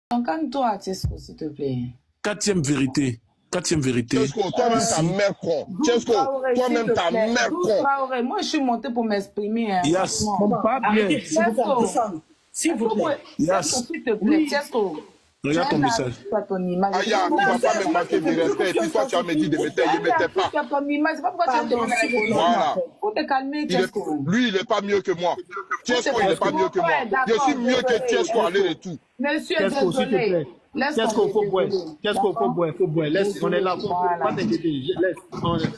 Calme-toi, Tiesco, s'il te plaît. Quatrième vérité. Tiesco, toi-même ta mère con. Tiesco, toi-même ta mère con. Moi, je suis montée pour m'exprimer. Hein, Yes. Pas bien. Arrêtez, s'il vous plaît, descendre. S'il vous plaît. Tiesco, s'il te plaît. Tiesco. Regarde ton message. Aya, tu vas pas me manquer de respect. Et puis toi, tu as me dit de me taire, il ne me tait pas. C'est pas pourquoi tu me Voilà. Faut te calmer, Tiesco. Lui, il n'est pas mieux que moi. Tiesco, il n'est pas mieux que moi. Je suis mieux que Tiesco, aller et tout. Monsieur, Tiesco, s'il te plaît. Tiesco, faut boire. Tiesco, faut boire. Laisse, on est là. Pas t'inquiéter. Laisse,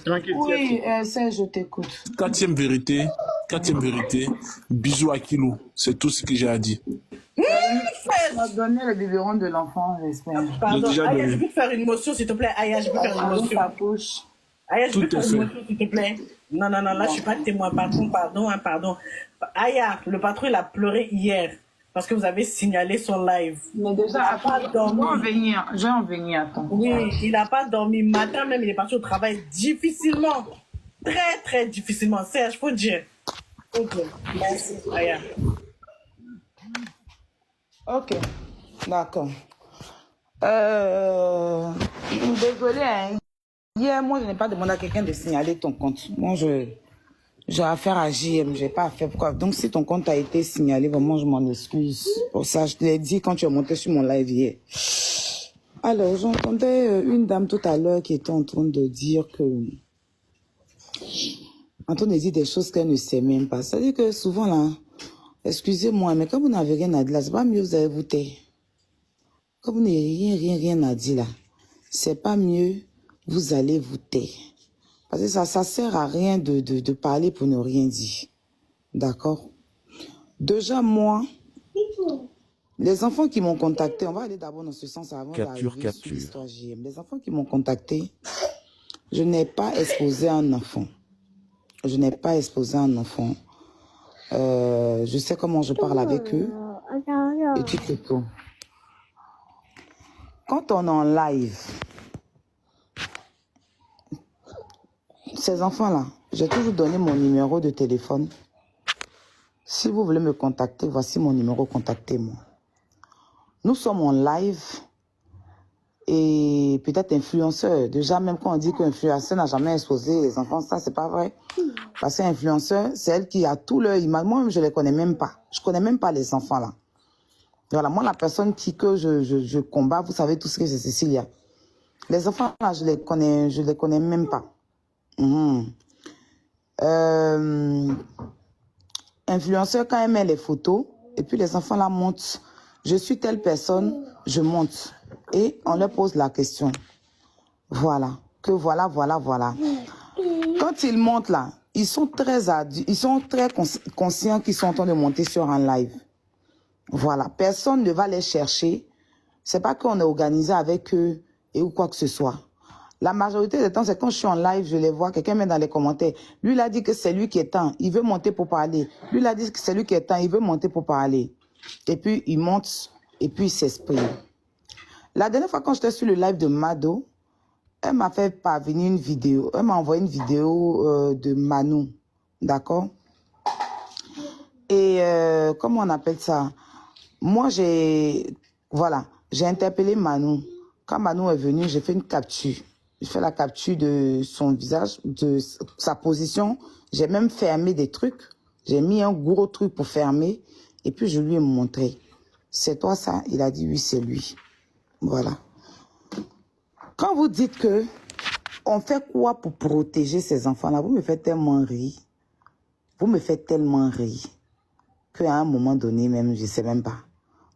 tranquille. Oui, Serge, je t'écoute. Quatrième vérité. Bisous à Kilo. C'est tout ce que j'ai à dire. On va donner le biberon de l'enfant, j'espère. Pardon, déjà Aya, donné. je peux te faire une motion, s'il te plaît. Aya, je peux faire une motion. Aya, je peux Tout te est faire une fait. motion, s'il te plaît. Non, là, je suis pas témoin. Pardon. Aya, le patron, il a pleuré hier parce que vous avez signalé son live. Mais déjà, Il n'a pas dormi. je vais en venir, attends. Oui, il n'a pas dormi. Matin même, il est parti au travail difficilement. Très, très difficilement. Serge, faut dire. Ok, merci, Aya. Ok, d'accord. Désolé, hein. Hier, moi, je n'ai pas demandé à quelqu'un de signaler ton compte. Moi, j'ai affaire à JM, j'ai pas affaire. Pourquoi? Donc, si ton compte a été signalé, vraiment, je m'en excuse. Pour ça, je te l'ai dit quand tu es monté sur mon live hier. Alors, j'entendais une dame tout à l'heure qui était en train de dire des choses qu'elle ne sait même pas. C'est-à-dire que souvent, là, excusez-moi, mais quand vous n'avez rien à dire là, c'est pas mieux, vous allez vous taire. Quand vous n'avez rien à dire là, c'est pas mieux, vous allez vous taire. Parce que ça sert à rien de parler pour ne rien dire. D'accord? Déjà, moi, les enfants qui m'ont contacté, on va aller d'abord dans ce sens avant d'arriver sur l'histoire JM. Les enfants qui m'ont contacté, je n'ai pas exposé un enfant. Je sais comment je parle avec eux. Et tu sais tout. Quand on est en live, ces enfants-là, j'ai toujours donné mon numéro de téléphone. Si vous voulez me contacter, voici mon numéro, contactez-moi. Nous sommes en live et peut-être influenceur. Déjà, même quand on dit qu'influenceur n'a jamais exposé les enfants, ça, c'est pas vrai. Parce qu'influenceur, c'est elle qui a tout leur image. Moi-même, je les connais même pas. Je connais même pas les enfants là. Voilà, moi, la personne que je combats, vous savez tout ce que c'est Cécilia. Les enfants là, je les connais même pas. Influenceur, quand elle met les photos, et puis les enfants là montent, je suis telle personne, je monte. Et on leur pose la question. Voilà. Quand ils montent là, ils sont très conscients qu'ils sont en train de monter sur un live. Voilà. Personne ne va les chercher. C'est pas qu'on est organisé avec eux et ou quoi que ce soit. La majorité des temps, c'est quand je suis en live, je les vois, quelqu'un met dans les commentaires. Lui, il a dit que c'est lui qui est temps, il veut monter pour parler. Lui, il a dit que c'est lui qui est temps, il veut monter pour parler. Et puis, il monte, et puis il s'exprime. La dernière fois, quand j'étais sur le live de Mado, elle m'a fait parvenir une vidéo. Elle m'a envoyé une vidéo de Manou. D'accord? Et comment on appelle ça? Moi, j'ai interpellé Manou. Quand Manou est venue, j'ai fait une capture. J'ai fait la capture de son visage, de sa position. J'ai même fermé des trucs. J'ai mis un gros truc pour fermer. Et puis, je lui ai montré. C'est toi ça? Il a dit oui, c'est lui. Voilà. Quand vous dites que on fait quoi pour protéger ces enfants-là, vous me faites tellement rire. Vous me faites tellement rire qu'à un moment donné, même, je ne sais même pas.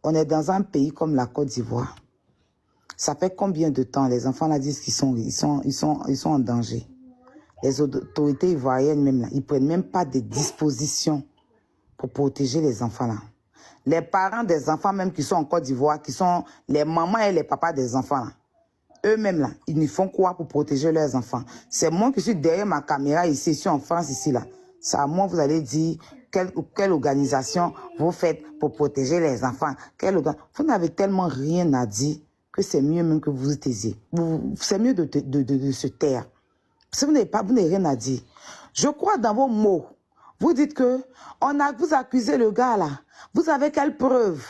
On est dans un pays comme la Côte d'Ivoire. Ça fait combien de temps les enfants là disent qu'ils sont en danger? Les autorités ivoiriennes même là, ils prennent même pas de dispositions pour protéger les enfants là. Les parents des enfants même qui sont en Côte d'Ivoire, qui sont les mamans et les papas des enfants là, eux-mêmes là, ils ne font quoi pour protéger leurs enfants? C'est moi qui suis derrière ma caméra ici, je suis en France ici là. C'est à moi vous allez dire quelle organisation vous faites pour protéger les enfants. Vous n'avez tellement rien à dire que c'est mieux même que vous vous taisiez. C'est mieux de se taire. Si vous n'avez rien à dire. Je crois dans vos mots. Vous dites que vous accusez le gars là. Vous avez quelle preuve?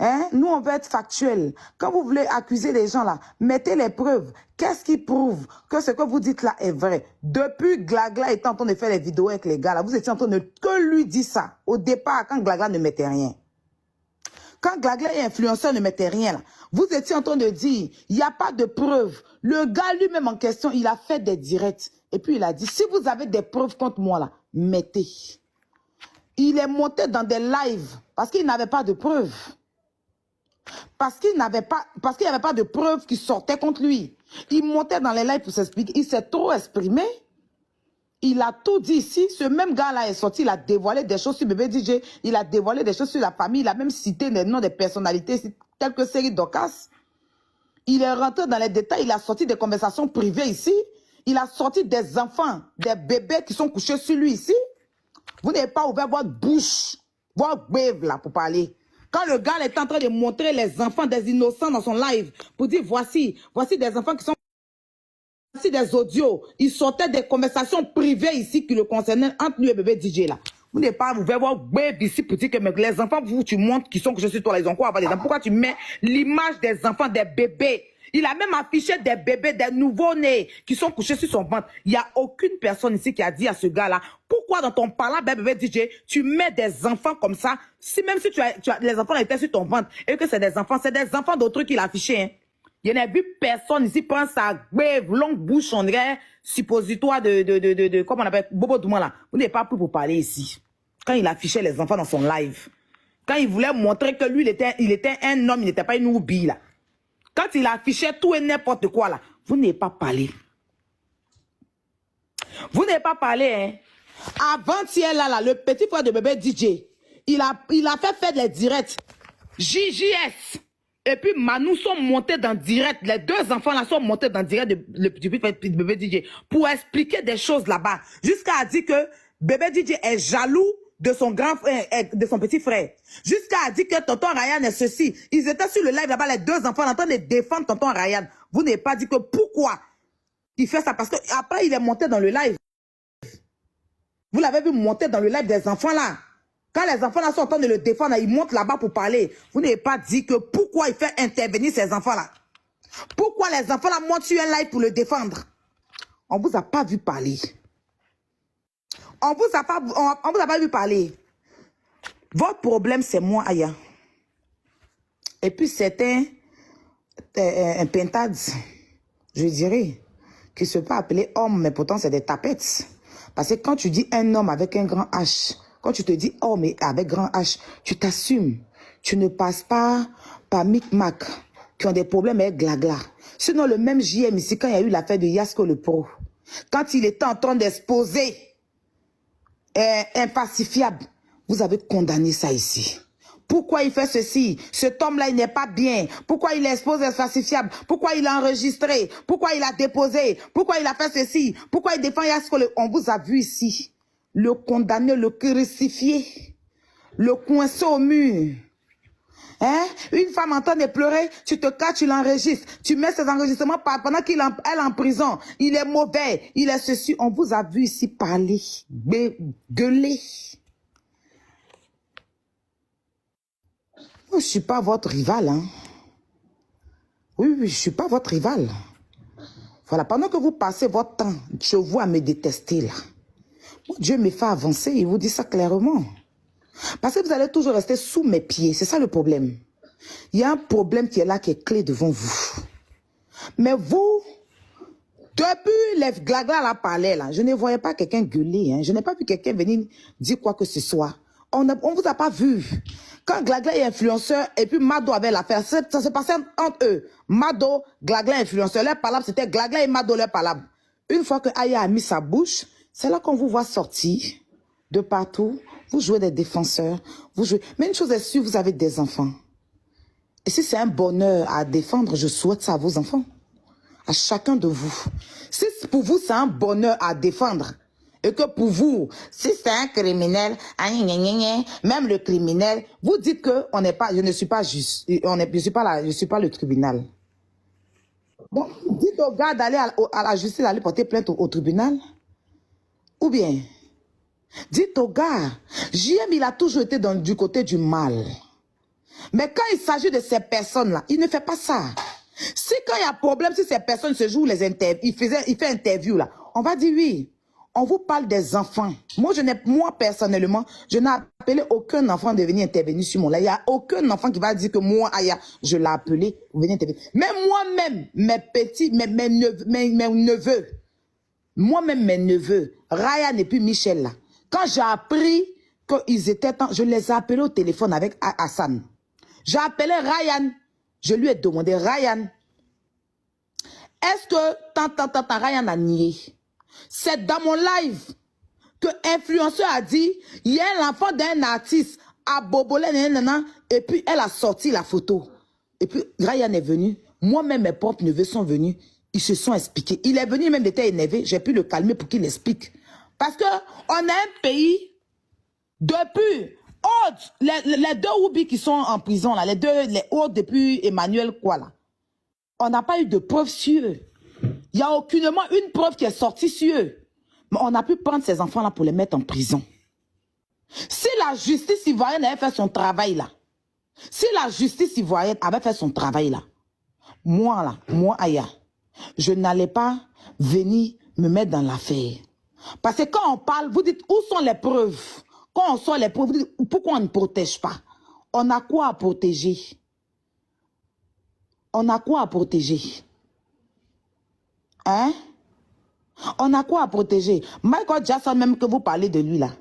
Hein? Nous, on veut être factuel. Quand vous voulez accuser les gens là, mettez les preuves. Qu'est-ce qui prouve que ce que vous dites là est vrai? Depuis Glagla était en train de faire les vidéos avec les gars là, vous étiez en train de que lui dire ça. Au départ, quand Glagla ne mettait rien. Quand Glagla et influenceur ne mettaient rien là, vous étiez en train de dire, il n'y a pas de preuves. Le gars lui-même en question, il a fait des directs. Et puis il a dit, si vous avez des preuves contre moi là, mettez. Il est monté dans des lives parce qu'il n'avait pas de preuves. Parce qu'il n'y avait pas de preuves qui sortaient contre lui. Il montait dans les lives pour s'expliquer. Il s'est trop exprimé. Il a tout dit ici. Ce même gars-là est sorti. Il a dévoilé des choses sur Bébé DJ. Il a dévoilé des choses sur la famille. Il a même cité les noms des personnalités telles que Série Docas. Il est rentré dans les détails. Il a sorti des conversations privées ici. Il a sorti des enfants, des bébés qui sont couchés sur lui ici. Vous n'avez pas ouvert votre bouche, votre bève là pour parler. Quand le gars est en train de montrer les enfants des innocents dans son live, pour dire voici des enfants qui sont... Voici des audios. Il sortait des conversations privées ici qui le concernaient entre lui et Bébé DJ là. Vous n'avez pas ouvert votre bève ici pour dire que les enfants, tu montres qui sont que je suis toi, ils ont quoi avoir des enfants. Pourquoi tu mets l'image des enfants, des bébés? Il a même affiché des bébés, des nouveaux-nés qui sont couchés sur son ventre. Il n'y a aucune personne ici qui a dit à ce gars-là, pourquoi dans ton parlant bébé DJ, tu mets des enfants comme ça, si même si les enfants étaient sur ton ventre et que c'est des enfants d'autrui qu'il a affichés. Hein. Il n'y en a vu personne ici prendre sa longue bouche, on dirait, suppositoire comment on appelle, Bobo Douma là. Vous n'avez pas pris pour parler ici. Quand il affichait les enfants dans son live. Quand il voulait montrer que lui, il était un homme, il n'était pas une oubli là. Quand il affichait tout et n'importe quoi là, vous n'avez pas parlé. Vous n'avez pas parlé, hein. Avant-hier là, le petit frère de Bébé DJ, il a fait faire les directs. JJS et puis Manu sont montés dans direct. Les deux enfants là sont montés dans direct du petit frère de Bébé DJ pour expliquer des choses là-bas. Jusqu'à dire que Bébé DJ est jaloux de son grand frère, de son petit frère. Jusqu'à dire que tonton Ryan est ceci. Ils étaient sur le live là-bas, les deux enfants en train de défendre tonton Ryan. Vous n'avez pas dit que pourquoi il fait ça? Parce que après il est monté dans le live. Vous l'avez vu monter dans le live des enfants là. Quand les enfants là sont en train de le défendre, ils montent là-bas pour parler. Vous n'avez pas dit que pourquoi il fait intervenir ces enfants là. Pourquoi les enfants là montent sur un live pour le défendre? On vous a pas vu parler. On vous a pas vu parler. Votre problème, c'est moi, Aya. Et puis, c'est un pentade, je dirais, qui se peut appeler homme, mais pourtant, c'est des tapettes. Parce que quand tu dis un homme avec un grand H, quand tu te dis homme avec grand H, tu t'assumes. Tu ne passes pas par Micmac, qui ont des problèmes avec Glagla. Sinon, le même JM ici, quand il y a eu l'affaire de Yasko le Pro, quand il était en train d'exposer impacifiable, vous avez condamné ça ici. Pourquoi il fait ceci? Cet homme-là, il n'est pas bien. Pourquoi il expose impacifiable? Pourquoi il a enregistré? Pourquoi il a déposé? Pourquoi il a fait ceci? Pourquoi il défend Yasko? On vous a vu ici. Le condamner, le crucifier, le coincer au mur. Hein? Une femme en train de pleurer, tu te caches, tu l'enregistres. Tu mets ses enregistrements pendant qu'elle est en prison. Il est mauvais, il est ceci. On vous a vu ici parler, gueuler. Moi, je ne suis pas votre rival. Hein? Oui, je ne suis pas votre rival. Voilà, pendant que vous passez votre temps, je vois me détester là. Moi, Dieu me fait avancer, il vous dit ça clairement. Parce que vous allez toujours rester sous mes pieds. C'est ça le problème. Il y a un problème qui est là, qui est clé devant vous. Mais vous, depuis les Glagla la parlait là, je ne voyais pas quelqu'un gueuler. Hein. Je n'ai pas vu quelqu'un venir dire quoi que ce soit. On ne vous a pas vu. Quand Glagla est influenceur et puis Mado avait l'affaire, ça se passait entre eux. Mado, Glagla influenceur. Leur palabre, c'était Glagla et Mado leur palabre. Une fois que Aya a mis sa bouche, c'est là qu'on vous voit sortir de partout. Vous jouez des défenseurs, vous jouez... Mais une chose est sûre, vous avez des enfants. Et si c'est un bonheur à défendre, je souhaite ça à vos enfants. À chacun de vous. Si pour vous, c'est un bonheur à défendre, et que pour vous, si c'est un criminel, même le criminel, vous dites que on n'est pas, je ne suis pas juste, je suis pas le tribunal. Bon, dites au gars d'aller à la justice, d'aller porter plainte au tribunal. Ou bien... Dites au gars, JM, il a toujours été du côté du mal. Mais quand il s'agit de ces personnes-là, il ne fait pas ça. Si quand il y a problème, si ces personnes se jouent les interviews, il fait interview là, on va dire oui. On vous parle des enfants. Moi personnellement, je n'ai appelé aucun enfant de venir intervenir sur mon live. Il n'y a aucun enfant qui va dire que moi, Aya, je l'ai appelé pour venir intervenir. Mais moi-même, mes neveux, moi-même mes neveux, Ryan et puis Michel là, quand j'ai appris qu'ils étaient, je les ai appelés au téléphone avec Hassan. J'ai appelé Ryan. Je lui ai demandé, Ryan, est-ce que Ryan a nié? C'est dans mon live que l'influenceur a dit, il y a l'enfant d'un artiste à Bobolé, et puis elle a sorti la photo. Et puis Ryan est venu, moi-même mes propres neveux sont venus, ils se sont expliqués. Il est venu, même était énervé, j'ai pu le calmer pour qu'il explique. Parce que on a un pays, depuis, les deux Oubi qui sont en prison, là, les autres depuis Emmanuel, quoi là, on n'a pas eu de preuves sur eux. Il n'y a aucunement une preuve qui est sortie sur eux. Mais on a pu prendre ces enfants-là pour les mettre en prison. Si la justice ivoirienne avait fait son travail là, si la justice ivoirienne avait fait son travail là, moi Aya, je n'allais pas venir me mettre dans l'affaire. Parce que quand on parle, vous dites où sont les preuves? Quand on sort les preuves, vous dites pourquoi on ne protège pas? On a quoi à protéger? On a quoi à protéger? Hein? On a quoi à protéger? Michael Jackson, même que vous parlez de lui là,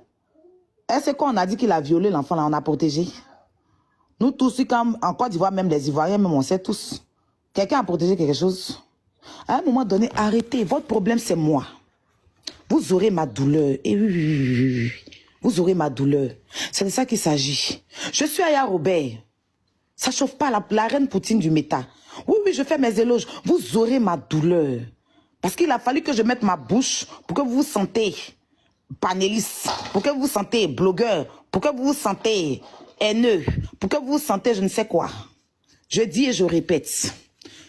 est-ce qu'on a dit qu'il a violé l'enfant là, on a protégé? Nous tous, comme en Côte d'Ivoire, même les Ivoiriens, même on sait tous. Quelqu'un a protégé quelque chose? À un moment donné, arrêtez. Votre problème, c'est moi. Vous aurez ma douleur. Et oui, vous aurez ma douleur. C'est de ça qu'il s'agit. Je suis Aya Robert. Ça chauffe pas la reine Poutine du méta. Oui, je fais mes éloges. Vous aurez ma douleur. Parce qu'il a fallu que je mette ma bouche pour que vous vous sentez panéliste, pour que vous vous sentez blogueur, pour que vous vous sentez haineux, pour que vous vous sentez je ne sais quoi. Je dis et je répète,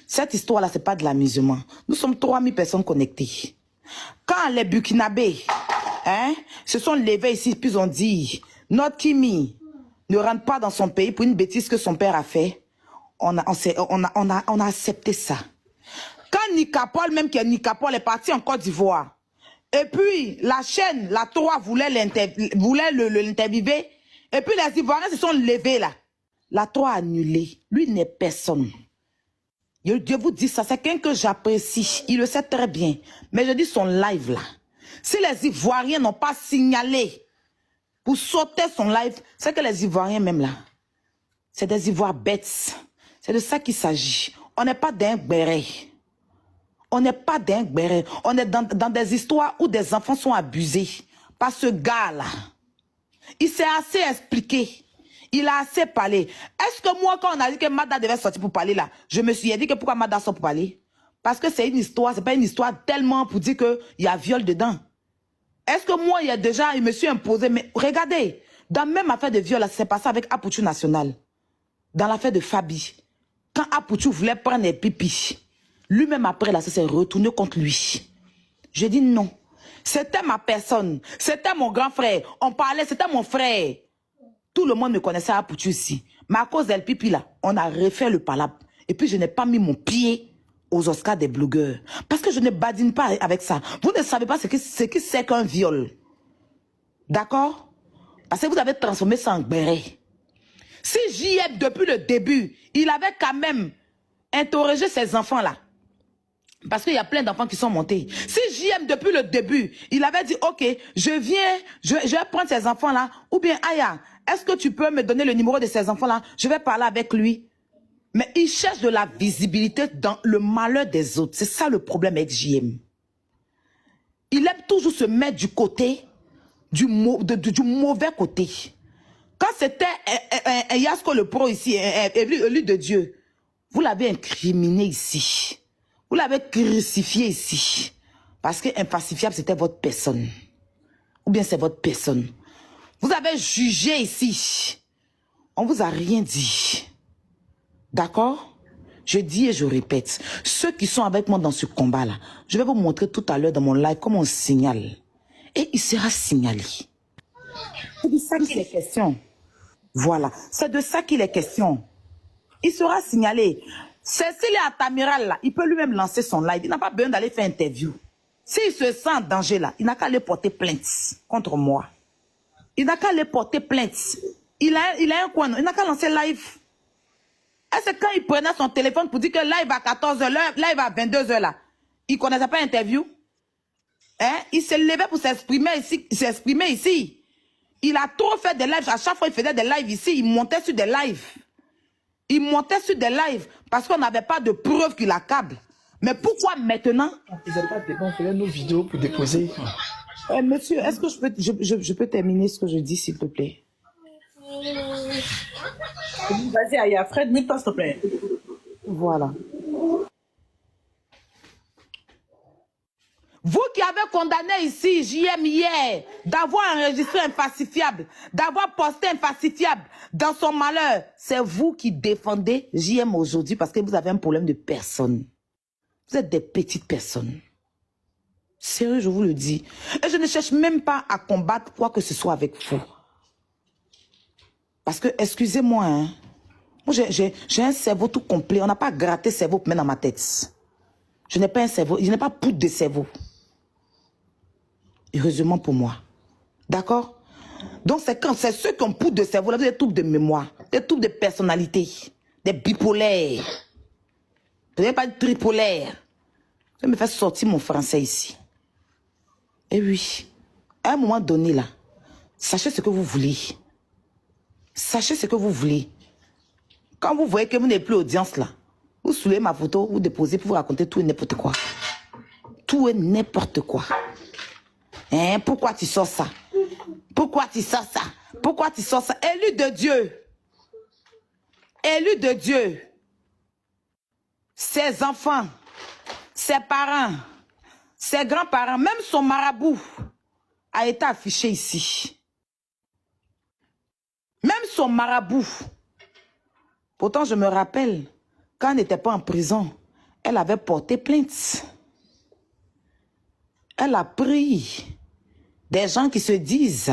cette histoire-là, c'est pas de l'amusement. Nous sommes 3000 personnes connectées. Quand les Burkinabés se sont levés ici, puis ont dit, notre Kimi ne rentre pas dans son pays pour une bêtise que son père a fait, on a accepté ça. Quand Nicapol, même que Nicapol est parti en Côte d'Ivoire, et puis la chaîne, la 3 voulait l'interviewer, et puis les Ivoiriens se sont levés là. La 3 a annulé. Lui n'est personne. Dieu vous dit ça, c'est quelqu'un que j'apprécie. Il le sait très bien. Mais je dis son live là. Si les Ivoiriens n'ont pas signalé pour sauter son live, c'est que les Ivoiriens même là, c'est des Ivoires bêtes. C'est de ça qu'il s'agit. On n'est pas d'un béret. On n'est pas d'un béret. On est dans des histoires où des enfants sont abusés par ce gars-là. Il s'est assez expliqué. Il a assez parlé. Est-ce que moi, quand on a dit que Mada devait sortir pour parler là, je me suis dit que pourquoi Mada sort pour parler? Parce que c'est une histoire, c'est pas une histoire tellement pour dire qu'il y a viol dedans. Est-ce que moi, il me suis imposé, mais regardez, dans la même affaire de viol, c'est passé avec Apoutou National. Dans l'affaire de Fabi. Quand Apoutou voulait prendre les pipis, lui-même après là, ça s'est retourné contre lui. Je dis non. C'était ma personne. C'était mon grand frère. On parlait, c'était mon frère. Tout le monde me connaissait à Apoutou ici. Mais à cause d'El Pipi là, on a refait le palabre. Et puis je n'ai pas mis mon pied aux Oscars des blogueurs. Parce que je ne badine pas avec ça. Vous ne savez pas ce que c'est qu'un viol. D'accord? Parce que vous avez transformé ça en béret. Si JM, depuis le début, il avait quand même interrogé ces enfants-là. Parce qu'il y a plein d'enfants qui sont montés. Si JM, depuis le début, il avait dit, OK, je vais prendre ces enfants-là. Ou bien, Aya, est-ce que tu peux me donner le numéro de ces enfants-là? Je vais parler avec lui. Mais il cherche de la visibilité dans le malheur des autres. C'est ça le problème avec JM. Il aime toujours se mettre du côté, du mauvais côté. Quand c'était un Yasko le pro ici, élu de Dieu, vous l'avez incriminé ici. Vous l'avez crucifié ici. Parce que impacifiable, c'était votre personne. Ou bien c'est votre personne. Vous avez jugé ici. On ne vous a rien dit. D'accord? Je dis et je répète. Ceux qui sont avec moi dans ce combat-là, je vais vous montrer tout à l'heure dans mon live comment on signale. Et il sera signalé. C'est de ça qu'il est question. Voilà. C'est de ça qu'il est question. Il sera signalé. C'est s'il est à Tamiral, là, il peut lui-même lancer son live. Il n'a pas besoin d'aller faire interview. S'il se sent en danger, là, il n'a qu'à aller porter plainte contre moi. Il n'a qu'à aller porter plainte. Il a un coin, il n'a qu'à lancer live. Est-ce que quand il prenait son téléphone pour dire que live à 14h, live à 22h, là, il ne connaissait pas interview? Hein? Il se levait pour s'exprimer ici. Il a trop fait des lives. À chaque fois, il faisait des lives ici. Il montait sur des lives. Il montait sur des lives parce qu'on n'avait pas de preuves qu'il accable. Mais pourquoi maintenant? On ne faisait pas de débat, on faisait nos vidéos pour déposer. Monsieur, est-ce que je peux terminer ce que je dis, s'il te plaît? Vas-y, Aya, Fred, mute-toi, s'il te plaît. Voilà. Vous qui avez condamné ici, JM hier, d'avoir enregistré un falsifiable, d'avoir posté un falsifiable dans son malheur, c'est vous qui défendez JM aujourd'hui parce que vous avez un problème de personne. Vous êtes des petites personnes. Sérieux, je vous le dis. Et je ne cherche même pas à combattre quoi que ce soit avec vous. Parce que, excusez-moi, hein, moi j'ai un cerveau tout complet. On n'a pas gratté cerveau pour mettre dans ma tête. Je n'ai pas un cerveau, je n'ai pas poudre de cerveau. Heureusement pour moi. D'accord? Donc c'est ceux qui ont poudre de cerveau, là, des troubles de mémoire, des troubles de personnalité, des bipolaires. Je n'ai pas de tripolaire. Je vais me faire sortir mon français ici. Et oui, à un moment donné là, sachez ce que vous voulez. Sachez ce que vous voulez. Quand vous voyez que vous n'avez plus audience là, vous soulevez ma photo, vous déposez pour vous raconter tout et n'importe quoi. Tout et n'importe quoi. Hein, pourquoi tu sors ça? Pourquoi tu sors ça? Pourquoi tu sors ça? Élu de Dieu. Élu de Dieu. Ses enfants, ses parents, ses grands-parents, même son marabout a été affiché ici. Même son marabout. Pourtant, je me rappelle, quand elle n'était pas en prison, elle avait porté plainte. Elle a pris des gens qui se disent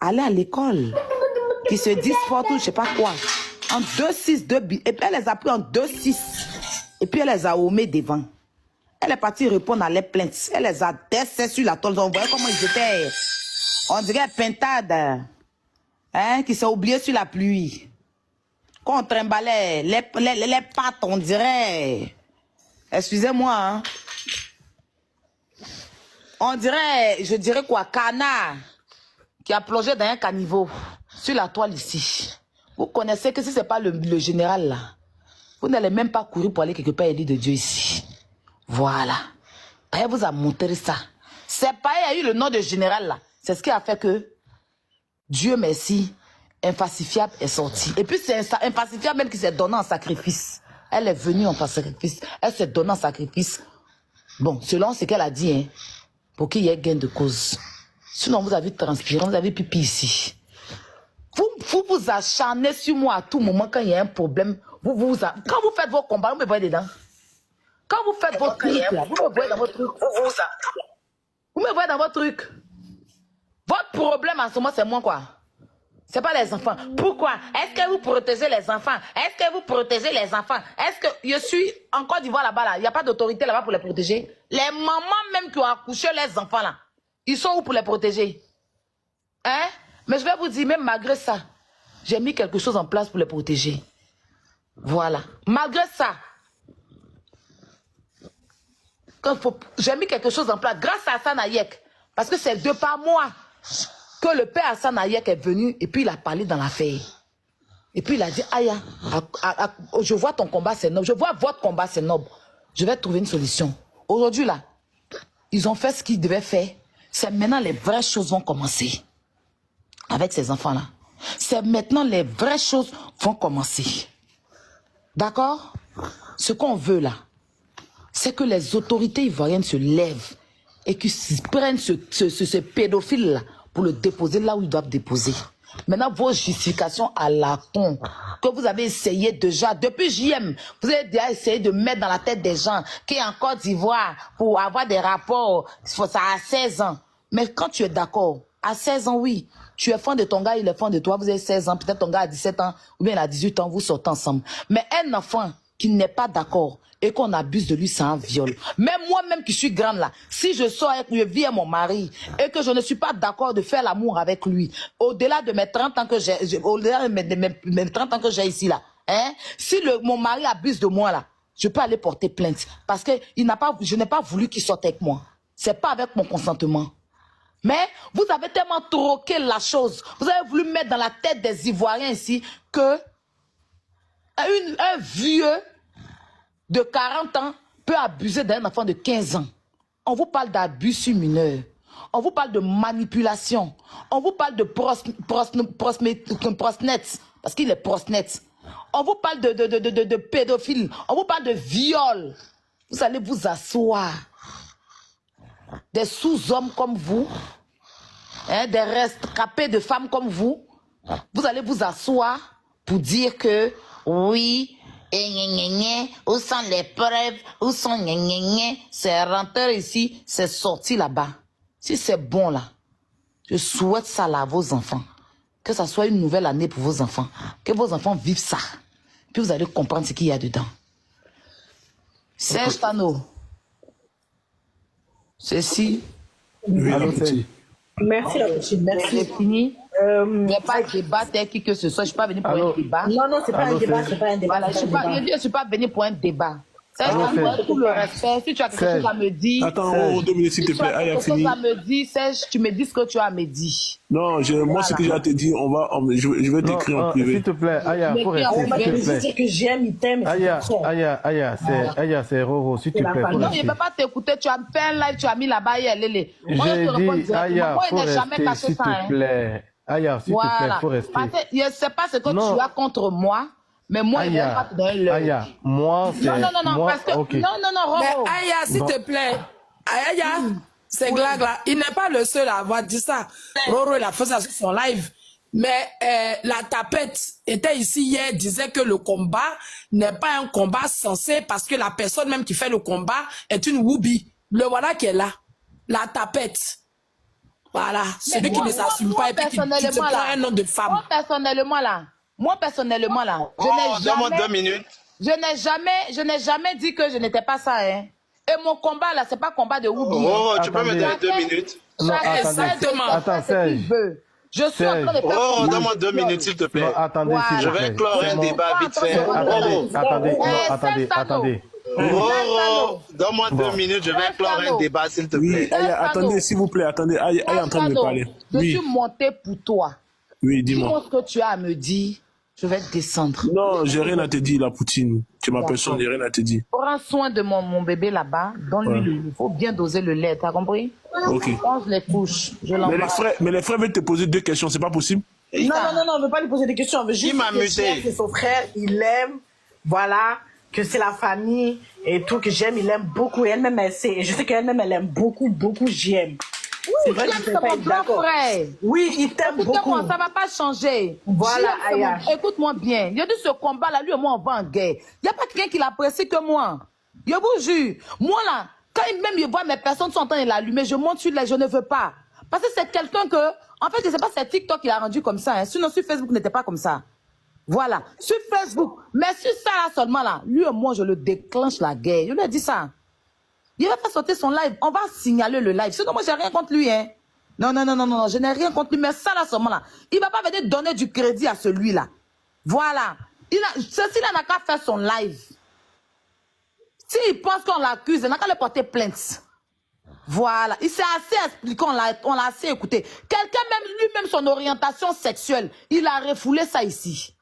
aller à l'école, qui se disent fort ou je ne sais pas quoi, en 2-6, 2 billes. Et puis elle les a pris en 2-6. Et puis elle les a ommés devant. Elle est partie répondre à les plaintes. Elle les a décès sur la tôle. On voyait comment ils étaient. On dirait pintade. Hein, qui s'est oublié sur la pluie. Quand on trimballait les pattes, on dirait. Excusez-moi, hein. On dirait, je dirais quoi, canard qui a plongé dans un caniveau sur la toile ici. Vous connaissez que si ce n'est pas le général là, vous n'allez même pas courir pour aller quelque part élu de Dieu ici. Voilà. Elle vous a montré ça. C'est pas il y a eu le nom de général là. C'est ce qui a fait que, Dieu merci, Infalsifiable est sorti. Et puis c'est Infalsifiable même qui s'est donné en sacrifice. Elle est venue en sacrifice. Elle s'est donnée en sacrifice. Bon, selon ce qu'elle a dit, hein, pour qu'il y ait gain de cause. Sinon, vous avez transpiré, vous avez pipi ici. Vous vous acharnez sur moi à tout moment quand il y a un problème. Quand vous faites vos combats, vous me voyez dedans. Quand vous faites votre truc, là, vous me voyez dans votre truc. Vous me voyez dans votre truc. Votre problème en ce moment, c'est moi quoi? C'est pas les enfants. Pourquoi? Est-ce que vous protégez les enfants? Est-ce que vous protégez les enfants? Est-ce que je suis en Côte d'Ivoire là-bas, là, il n'y a pas d'autorité là-bas pour les protéger? Les mamans même qui ont accouché les enfants là, ils sont où pour les protéger? Hein? Mais je vais vous dire, même malgré ça, j'ai mis quelque chose en place pour les protéger. Voilà. Malgré ça, j'ai mis quelque chose en place grâce à Hassan Hayek. Parce que c'est de par moi que le père Hassan Hayek est venu et puis il a parlé dans l'affaire. Et puis il a dit, Aya, je vois ton combat, c'est noble. Je vois votre combat, c'est noble. Je vais trouver une solution. Aujourd'hui, là, ils ont fait ce qu'ils devaient faire. C'est maintenant les vraies choses vont commencer. Avec ces enfants-là. C'est maintenant les vraies choses vont commencer. D'accord? Ce qu'on veut, là, c'est que les autorités ivoiriennes se lèvent et qu'ils prennent ce pédophile-là pour le déposer là où ils doivent déposer. Maintenant, vos justifications à la con que vous avez essayé déjà, depuis JM, vous avez déjà essayé de mettre dans la tête des gens qui est en Côte d'Ivoire pour avoir des rapports, ça à 16 ans. Mais quand tu es d'accord, à 16 ans, oui, Tu es fan de ton gars, il est fan de toi, vous avez 16 ans, peut-être ton gars a 17 ans, ou bien il a 18 ans, vous sortez ensemble. Mais un enfant qui n'est pas d'accord et qu'on abuse de lui, c'est un viol. Même moi-même qui suis grande là, si je sors avec lui, je vis avec mon mari, et que je ne suis pas d'accord de faire l'amour avec lui, au-delà de mes 30 ans que j'ai, au-delà de mes 30 ans que j'ai ici là, hein, si mon mari abuse de moi là, je peux aller porter plainte. Parce que je n'ai pas voulu qu'il sorte avec moi. C'est pas avec mon consentement. Mais vous avez tellement troqué la chose. Vous avez voulu mettre dans la tête des Ivoiriens ici que un vieux de 40 ans peut abuser d'un enfant de 15 ans. On vous parle d'abus sur mineur. On vous parle de manipulation. On vous parle de prosnète. Parce qu'il est prosnète. On vous parle de pédophile. On vous parle de viol. Vous allez vous asseoir. Des sous-hommes comme vous, hein, des rescapés de femmes comme vous, vous allez vous asseoir pour dire que oui, où sont les preuves, où sont c'est rentré ici, c'est sorti là-bas. Si c'est bon là, je souhaite ça là à vos enfants. Que ça soit une nouvelle année pour vos enfants. Que vos enfants vivent ça. Puis vous allez comprendre ce qu'il y a dedans. Serge Tano. Ceci. Oui, Allô, petit. Merci, la petite. Merci. C'est fini. Il n'y a pas de débat qui que ce soit. Je ne suis pas venu pour un débat. Non, non, c'est pas un débat, c'est pas un débat. Voilà, je ne suis pas venu pour un débat. Allô, Serge, tout le respect. Si tu as quelque chose à me dire, Attends, 2 minutes s'il te si tu plaît. as Aya, quelque chose fini. à me dire, Serge, tu me dis ce que tu as à me dire. Non, moi, ce que j'ai à te dire, je vais t'écrire en privé. S'il te plaît, Aya, faut Mais rester, On m'a s'il te dit plaît. que j'aime, il t'aime. Aya, c'est Roro, s'il te C'est la plaît, faut famille. Non, je ne rester. peux pas t'écouter. Tu as fait un live, tu as mis là-bas hier, Lélé. Moi, je J'ai te réponds dit, directement. Aya, Moi, il faut n'a jamais rester, caché s'il ça. te Hein. plaît. Aya, s'il te plaît, Voilà. faut rester. Parce que je ne sais pas ce que Non. tu as contre moi, mais moi, il ne va pas te donner le... Aya, moi, c'est... Non, moi, parce que... ok. Non, Mais Roro. Aya, s'il te plaît. Aya, c'est Glagla. Il n'est pas le seul à avoir dit ça. Roro, il a fait ça sur son live. Mais la tapette était ici hier, disait que le combat n'est pas un combat censé parce que la personne même qui fait le combat est une woubi. Le voilà qui est là. La tapette. Voilà. Celui qui ne s'assume pas et puis qui te prend un nom de femme. Moi, personnellement, là, Donne-moi 2 minutes. je n'ai jamais dit que je n'étais pas ça, hein. Et mon combat, là, c'est pas combat de Woubi. Oh, tu peux me donner Attendez. 2 minutes? Non, Exactement. attends, Serge. Je suis en train de faire... Oh, donne-moi 2 minutes, s'il te plaît. Non, attendez, Voilà. s'il Je te plaît. vais clore un débat vite fait. Attendez. Roro, donne-moi 2 minutes, je vais clore un débat, s'il te Oui, plaît. Aya, attendez, s'il vous plaît, attendez. Aya est en train de me parler. Je Oui, suis montée pour toi. oui, Dis-moi dis-moi. ce que tu as à me dire. Je vais descendre. Non, j'ai rien à te dire, la poutine. Tu m'appelles son, j'ai rien à te dire. Prends soin de mon bébé là-bas. Donne-lui il faut bien doser le lait. T'as compris? Ok. Quand je les couche, je Mais l'embrasse. les frères veulent te poser 2 questions, c'est pas possible? Non, on ne veut pas lui poser des questions. On veut juste Il m'a dire que amusé. c'est son frère, il l'aime, voilà, que c'est la famille et tout, que j'aime, il aime beaucoup. Et elle-même, elle sait. Et je sais qu'elle-même, elle aime beaucoup, j'aime. C'est vrai que je ne C'est peux pas mon être grand d'accord. frère. Oui, il t'aime beaucoup. Écoutez-moi, ça ne va pas changer. Voilà, J'aime Aya. Écoute-moi bien. Je dis ce combat-là, lui et moi, on va en guerre. Il n'y a pas quelqu'un qui l'apprécie que moi. Je vous jure. Moi, là, quand même je vois mes personnes sont en train de l'allumer, je monte sur les, je ne veux pas. Parce que c'est quelqu'un que, en fait, je ne sais pas si c'est TikTok qui l'a rendu comme ça. Hein. Sinon, sur Facebook, n'était pas comme ça. Voilà. Sur Facebook. Mais sur ça, là, seulement, là, lui et moi, je le déclenche la guerre. Je lui ai dit ça. Il va pas sortir son live. On va signaler le live. Sinon, moi, j'ai rien contre lui, hein. Non, je n'ai rien contre lui. Mais ça, là, seulement, là, il va pas venir donner du crédit à celui-là. Voilà. Ceci-là n'a qu'à faire son live. S'il pense qu'on l'accuse, il n'a qu'à le porter plainte. Voilà. Il s'est assez expliqué, on l'a assez écouté. Quelqu'un, même lui-même, son orientation sexuelle, il a refoulé ça ici.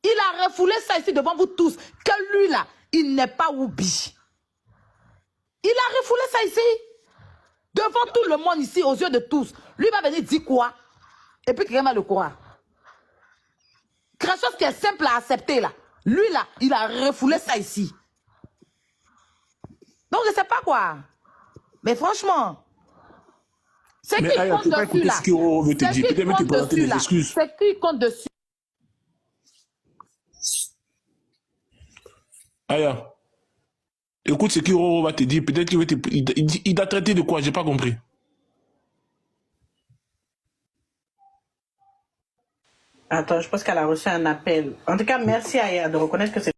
Il a refoulé ça ici devant vous tous. Que lui, là, il n'est pas Woubi. Il a refoulé ça ici. Devant tout le monde ici, aux yeux de tous. Lui va venir dire quoi? Et puis quelqu'un va le croire. Quelque chose qui est simple à accepter là. Lui là, il a refoulé ça ici. Donc je ne sais pas quoi. Mais franchement, c'est Mais qui Aya, compte tu peux pas dessus écouter là. ce qu'on veut te C'est dire. qui Peut-être même te compte présenter dessus des là. excuses. C'est qui compte dessus. Aya, écoute ce que Roro va te dire. Peut-être qu'il veut te... Il t'a traité de quoi? J'ai pas compris. Attends, je pense qu'elle a reçu un appel. En tout cas, merci Aya de reconnaître que c'est